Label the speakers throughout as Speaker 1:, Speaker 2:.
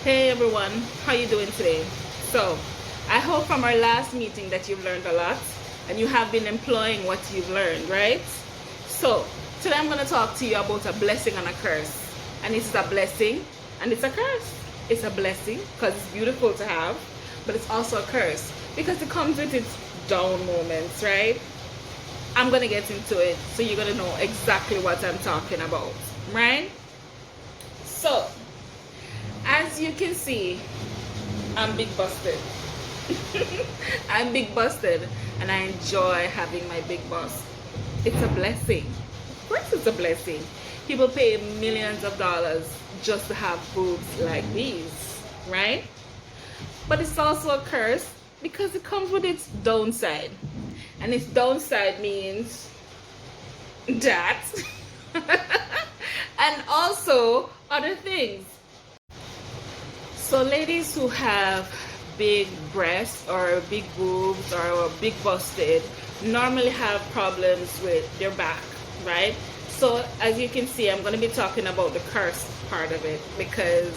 Speaker 1: Hey everyone, how you doing today? So, I hope from our last meeting that you've learned a lot and you have been employing what you've learned, right? So, today I'm going to talk to you about a blessing and a curse. And it's a blessing and it's a curse. It's a blessing because it's beautiful to have, but it's also a curse because it comes with its down moments, right? I'm going to get into it so you're going to know exactly what I'm talking about, right? So, as you can see, I'm big busted. I'm big busted and I enjoy having my big bust. It's a blessing. Of course it's a blessing. People pay millions of dollars just to have boobs like these, right? But it's also a curse because it comes with its downside. And its downside means that and also other things. So ladies who have big breasts or big boobs or big busted normally have problems with their back, right? So as you can see, I'm going to be talking about the curse part of it because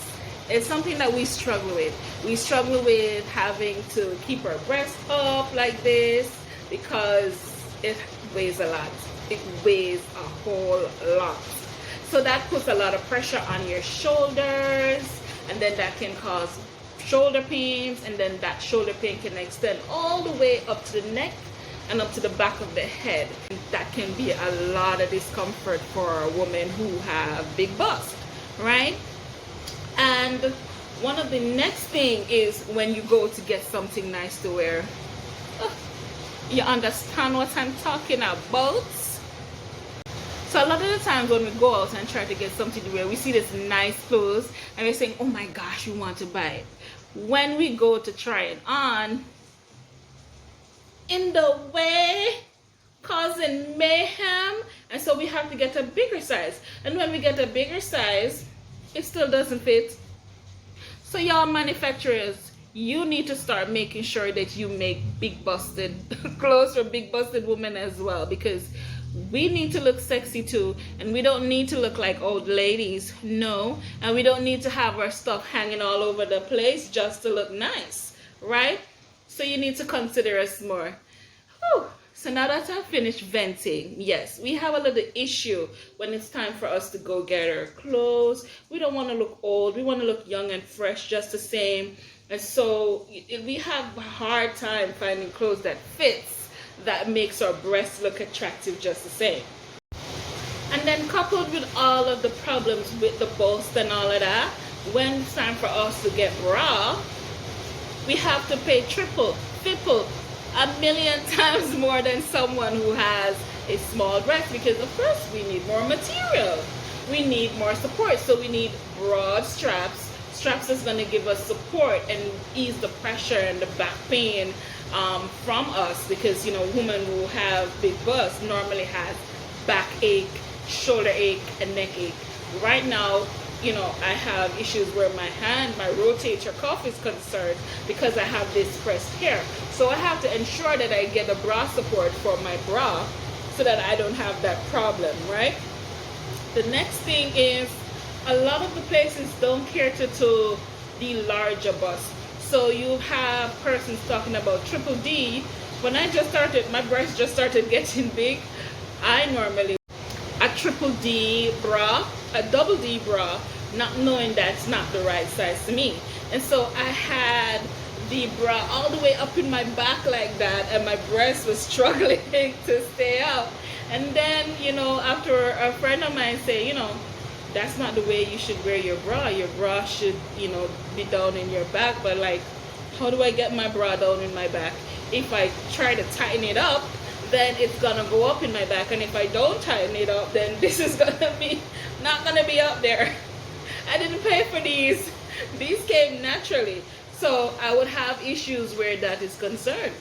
Speaker 1: it's something that we struggle with. We struggle with having to keep our breasts up like this because it weighs a lot. It weighs a whole lot. So that puts a lot of pressure on your shoulders, and then that can cause shoulder pains, and then that shoulder pain can extend all the way up to the neck and up to the back of the head. That can be a lot of discomfort for a woman who have big bust, right? And one of the next thing is when you go to get something nice to wear. You understand what I'm talking about? So a lot of the times when we go out and try to get something to wear, we see this nice clothes and we're saying, oh my gosh, we want to buy it. When we go to try it on, in the way, causing mayhem, and so we have to get a bigger size. And when we get a bigger size, it still doesn't fit. So y'all manufacturers, you need to start making sure that you make big busted clothes for big busted women as well, because we need to look sexy too, and we don't need to look like old ladies, no, and we don't need to have our stuff hanging all over the place just to look nice, right? So you need to consider us more. Whew. So now that I've finished venting, yes, we have a little issue when it's time for us to go get our clothes. We don't want to look old, we want to look young and fresh just the same, and so we have a hard time finding clothes that fits, that makes our breasts look attractive just the same. And then coupled with all of the problems with the bust and all of that, when it's time for us to get bra, we have to pay triple, a million times more than someone who has a small breast, because of course we need more material, we need more support, so we need broad straps that's going to give us support and ease the pressure and the back pain from us, because you know, women who have big busts normally has back ache, shoulder ache, and neck ache. Right now, you know, I have issues where my rotator cuff is concerned because I have this pressed hair. So I have to ensure that I get a bra support for my bra so that I don't have that problem, right? The next thing is a lot of the places don't cater to the larger bust. So you have persons talking about triple D. When I just started, my breasts just started getting big. I normally a triple D bra, a double D bra, not knowing that's not the right size to me. And so I had the bra all the way up in my back like that, and my breast was struggling to stay up. And then, you know, after a friend of mine say, you know, that's not the way you should wear your bra. Your bra should, you know, be down in your back. But like, how do I get my bra down in my back? If I try to tighten it up, then it's gonna go up in my back. And if I don't tighten it up, then this is gonna be not gonna be up there. I didn't pay for these. These came naturally. So I would have issues where that is concerned,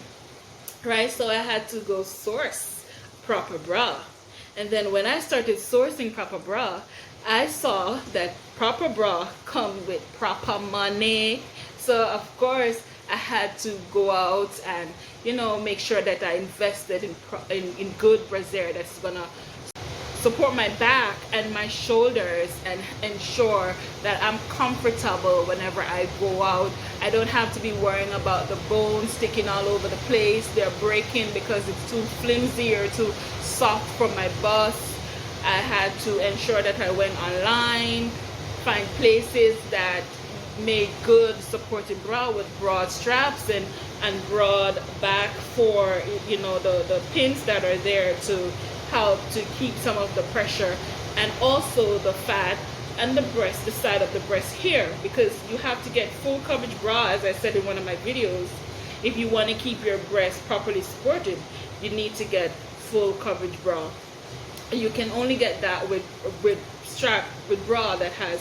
Speaker 1: right? So I had to go source proper bra. And then when I started sourcing proper bra, I saw that proper bra come with proper money. So of course I had to go out and, you know, make sure that I invested in good brassiere that's gonna support my back and my shoulders and ensure that I'm comfortable whenever I go out. I don't have to be worrying about the bones sticking all over the place. They're breaking because it's too flimsy or too soft for my bust. I had to ensure that I went online, find places that made good supportive bra with broad straps and broad back for, you know, the pins that are there to help to keep some of the pressure, and also the fat and the breast, the side of the breast here, because you have to get full coverage bra, as I said in one of my videos. If you want to keep your breast properly supported, you need to get full coverage bra. You can only get that with bra that has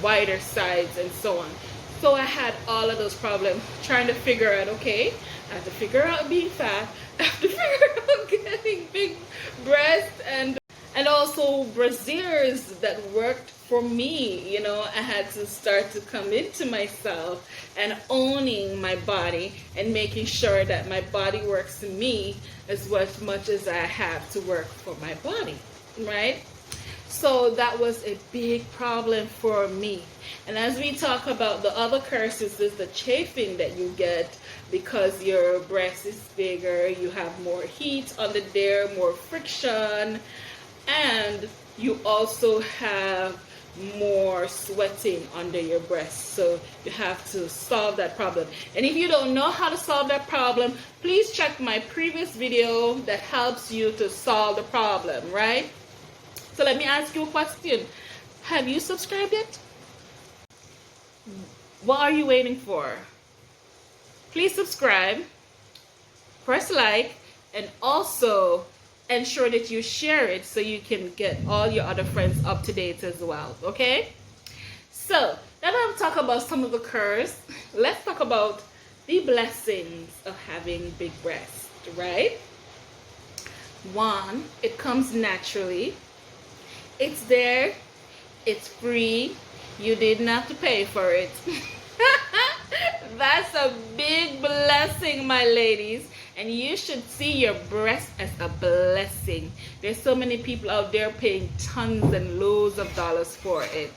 Speaker 1: wider sides and so on. So I had all of those problems trying to figure out, okay, I have to figure out being fat, I have to figure out getting big breasts, and also brassieres that worked for me. You know, I had to start to come into myself and owning my body and making sure that my body works for me as much as I have to work for my body, right? So that was a big problem for me. And as we talk about the other curses, is the chafing that you get because your breast is bigger, you have more heat under there, more friction, and you also have more sweating under your breast. So you have to solve that problem. And if you don't know how to solve that problem, please check my previous video that helps you to solve the problem, right? So let me ask you a question. Have you subscribed yet? What are you waiting for? Please subscribe, press like, and also ensure that you share it so you can get all your other friends up to date as well, okay? So now that I've talked about some of the curses, let's talk about the blessings of having big breasts, right? One, it comes naturally. It's there, it's free, you didn't have to pay for it. That's a big blessing, my ladies, and you should see your breast as a blessing. There's so many people out there paying tons and loads of dollars for it.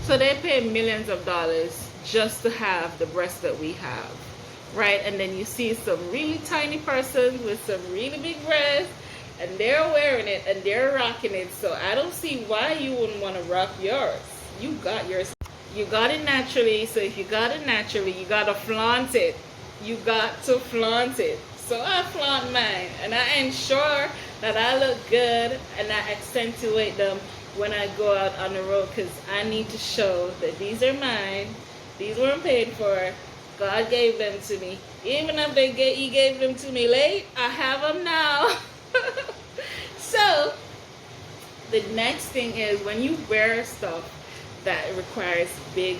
Speaker 1: So they pay millions of dollars just to have the breast that we have, right? And then you see some really tiny persons with some really big breasts, and they're wearing it and they're rocking it. So I don't see why you wouldn't want to rock yours. You got yours. You got it naturally. So if you got it naturally, you got to flaunt it. You got to flaunt it. So I flaunt mine, and I ensure that I look good and I accentuate them when I go out on the road, because I need to show that these are mine. These weren't paid for. God gave them to me. Even if He gave them to me late, I have them now. So the next thing is, when you wear stuff that requires big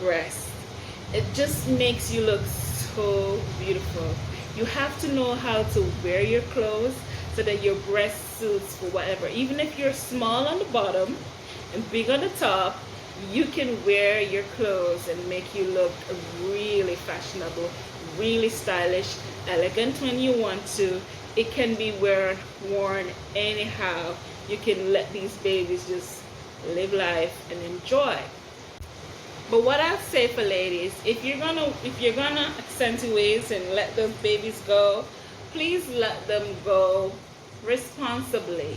Speaker 1: breasts, it just makes you look so beautiful. You have to know how to wear your clothes so that your breast suits for whatever. Even if you're small on the bottom and big on the top, you can wear your clothes and make you look really fashionable, really stylish, elegant when you want to. It can be worn anyhow. You can let these babies just live life and enjoy. But what I say for ladies, if you're gonna accentuate and let those babies go, please let them go responsibly.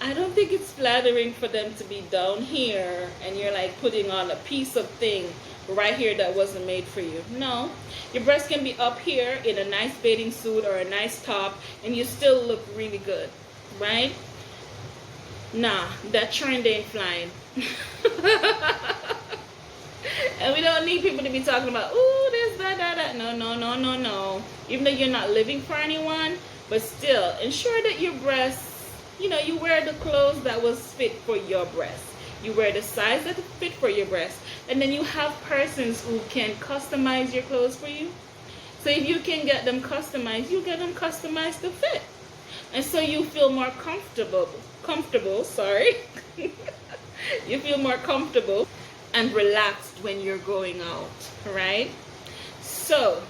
Speaker 1: I don't think it's flattering for them to be down here and you're like putting on a piece of thing right here that wasn't made for you. No, your breast can be up here in a nice bathing suit or a nice top and you still look really good, right? Nah, that trend ain't flying. And we don't need people to be talking about, ooh, this, that. No. Even though you're not living for anyone, but still, ensure that your breasts, you know, you wear the clothes that was fit for your breast. You wear the size that fit for your breast. And then you have persons who can customize your clothes for you. So if you can get them customized, you get them customized to fit. And so you feel more comfortable, you feel more comfortable and relaxed when you're going out, right? So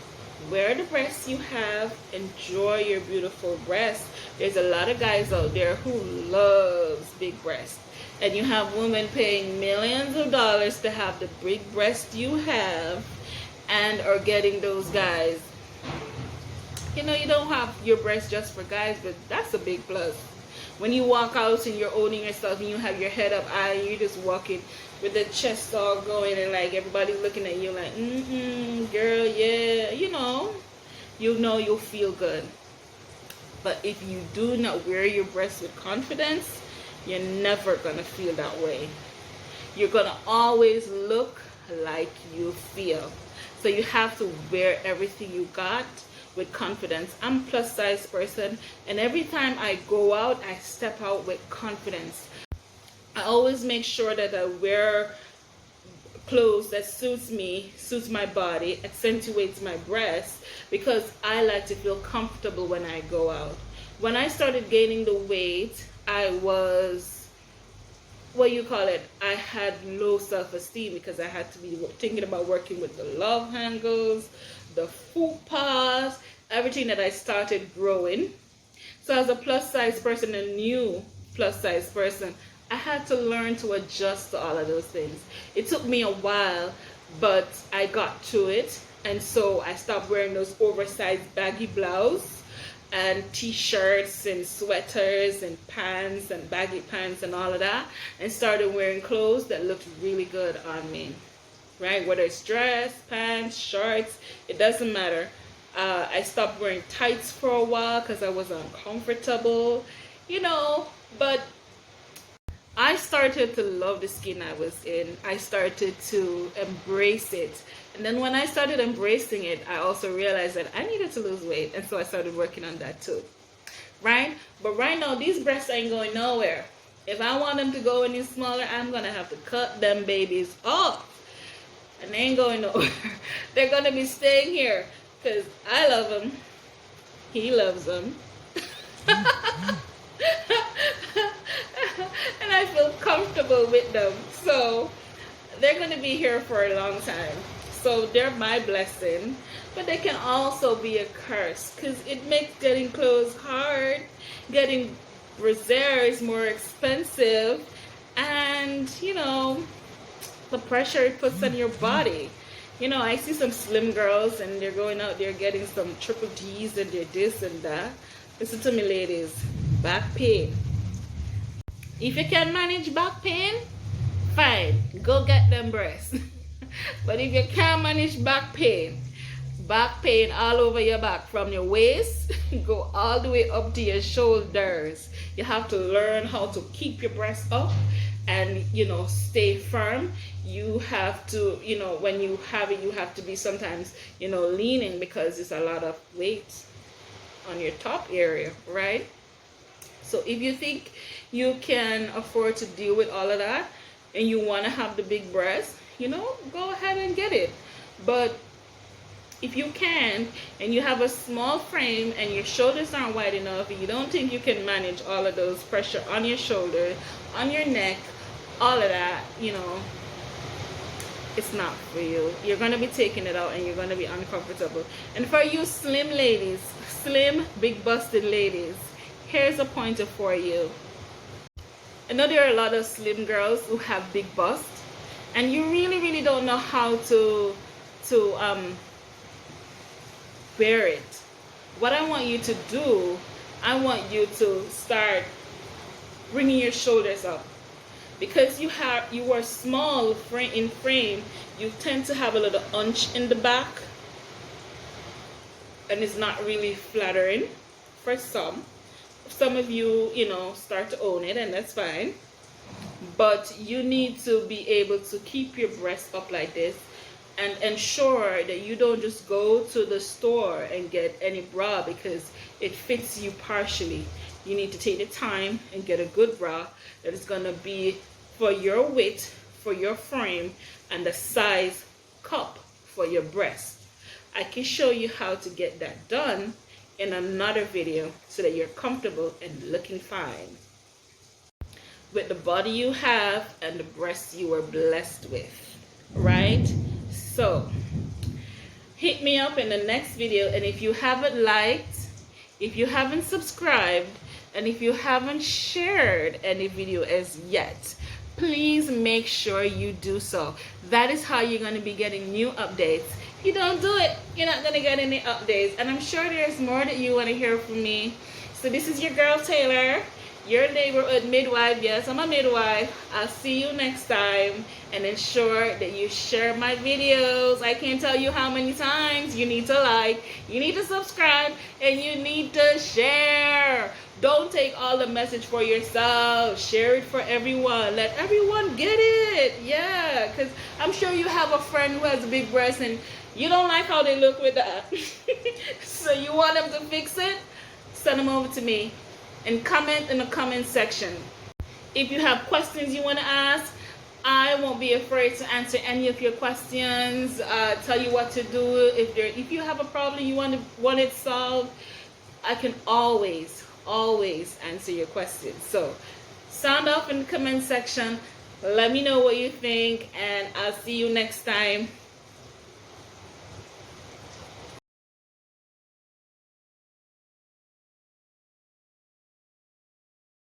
Speaker 1: wear the breasts you have, enjoy your beautiful breasts. There's a lot of guys out there who loves big breasts, and you have women paying millions of dollars to have the big breast you have, and are getting those guys. You know, you don't have your breasts just for guys, but that's a big plus. When you walk out and you're owning yourself and you have your head up high, you're just walking with the chest all going, and like everybody's looking at you like, girl, yeah, you'll feel good. But if you do not wear your breasts with confidence, you're never gonna feel that way. You're gonna always look like you feel. So you have to wear everything you got with confidence. I'm a plus size person, and every time I go out, I step out with confidence. I always make sure that I wear clothes that suits me, suits my body, accentuates my breasts, because I like to feel comfortable when I go out. When I started gaining the weight, I was, I had low self-esteem because I had to be thinking about working with the love handles, the fupas, everything that I started growing. So as a plus size person, a new plus size person, I had to learn to adjust to all of those things. It took me a while, but I got to it. And so I stopped wearing those oversized baggy blouses and t-shirts and sweaters and pants and baggy pants and all of that, and started wearing clothes that looked really good on me, right? Whether it's dress, pants, shorts, it doesn't matter. I stopped wearing tights for a while because I was uncomfortable, but I started to love the skin I was in. I started to embrace it. And then when I started embracing it, I also realized that I needed to lose weight. And so I started working on that too, right? But right now, these breasts ain't going nowhere. If I want them to go any smaller, I'm going to have to cut them babies off. And they ain't going nowhere. They're going to be staying here because I love them. He loves them. And I feel comfortable with them. So they're going to be here for a long time. So they're my blessing. But they can also be a curse because it makes getting clothes hard. Getting brassiere is more expensive. And, the pressure it puts on your body. I see some slim girls and they're going out there getting some triple D's and they're this and that. Listen to me, ladies. Back pain. If you can manage back pain, fine, go get them breasts. But if you can't manage back pain all over your back, from your waist, go all the way up to your shoulders. You have to learn how to keep your breasts up and, stay firm. You have to, when you have it, you have to be sometimes, leaning because it's a lot of weight on your top area, right? So if you think you can afford to deal with all of that and you want to have the big breasts, go ahead and get it. But if you can and you have a small frame and your shoulders aren't wide enough and you don't think you can manage all of those pressure on your shoulder, on your neck, all of that, it's not for you. You're going to be taking it out and you're going to be uncomfortable. And for you slim ladies, slim, big busted ladies, here's a pointer for you. I know there are a lot of slim girls who have big busts, and you really, really don't know how to wear it. What I want you to do, I want you to start bringing your shoulders up. Because you are small in frame, you tend to have a little hunch in the back, and it's not really flattering for some. Some of you, start to own it, and that's fine. But you need to be able to keep your breasts up like this and ensure that you don't just go to the store and get any bra because it fits you partially. You need to take the time and get a good bra that is going to be for your width, for your frame, and the size cup for your breast. I can show you how to get that done in another video so that you're comfortable and looking fine with the body you have and the breasts you were blessed with, right? So hit me up in the next video. And if you haven't liked, if you haven't subscribed, and if you haven't shared any video as yet, please make sure you do so. That is how you're going to be getting new updates. If you don't do it, you're not going to get any updates. And I'm sure there's more that you want to hear from me. So this is your girl Taylor, your neighborhood midwife. Yes, I'm a midwife. I'll see you next time. And ensure that you share my videos. I can't tell you how many times you need to like, you need to subscribe, and you need to share. Don't take all the message for yourself. Share it for everyone. Let everyone get it. Yeah, because I'm sure you have a friend who has a big breast and you don't like how they look with that. So you want them to fix it? Send them over to me and comment in the comment section. If you have questions you want to ask, I won't be afraid to answer any of your questions, tell you what to do. If you have a problem you want it solved, I can always answer your questions. So sound off in the comment section. Let me know what you think, and I'll see you next time.